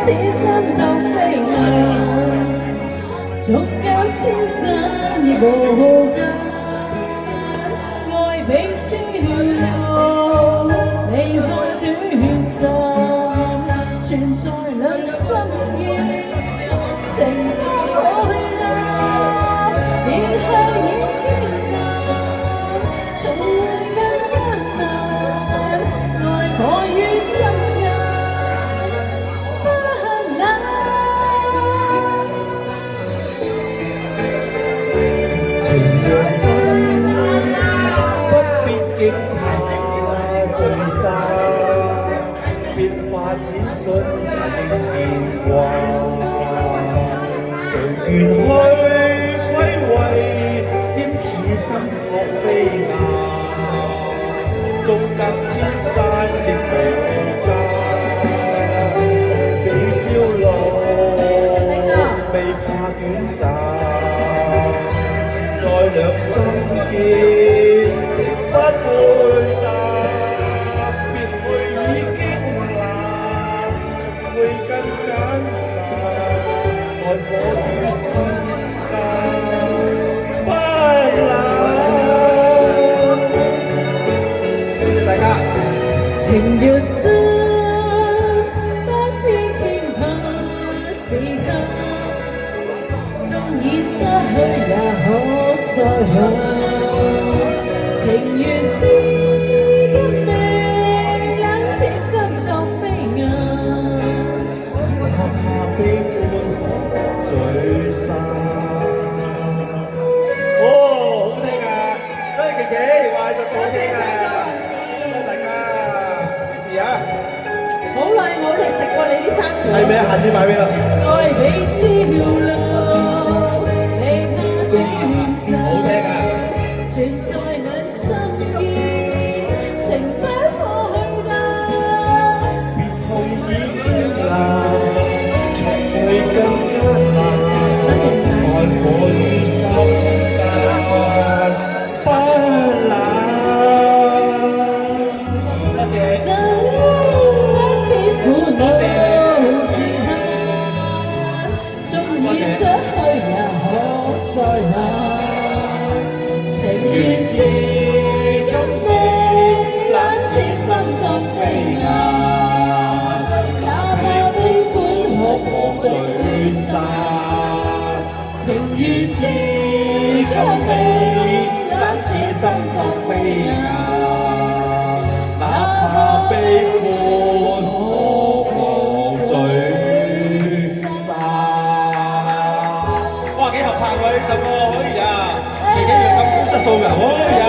似心當飛雁，逐交千山亦無間，愛彼此路，離開短暫，存在兩心意，情不可擔，別去已經難，重會更艱難，愛火於心間。情若真，不必驚怕聚散，變化只信也應變卦。誰願去揮慧，兼此心確飛雁，縱隔千山亦無間。彼朝露，未怕短暫。在兩心結，情不會淡，別去已經難，重會更艱難，愛火於心間不冷。多謝大家。情若真，不必驚怕自他，縱已失去也可再有，情緣至今未冷，似心當飛雁，哪怕悲歡可防聚散。好聽啊！多謝琪琪，話就好聽啊！多謝大家支持啊！好耐冇食過你啲生果，係咩？下次買俾啦。愛彼此路，離怕短暫，好聽啊！存在兩心意，情不可去擔，別去已經難，重會更艱難，愛火於心間不冷。多謝。真不必苦惱自限，縱已失去也可再攬，情緣至今未冷，似心當飛雁，哪怕悲歡可否聚散，情緣至今未冷，似心當飛雁，哪怕悲歡可防聚散。哇，幾合拍喎呢首歌，可以啊！琪琪要咁高質素㗎，可以啊！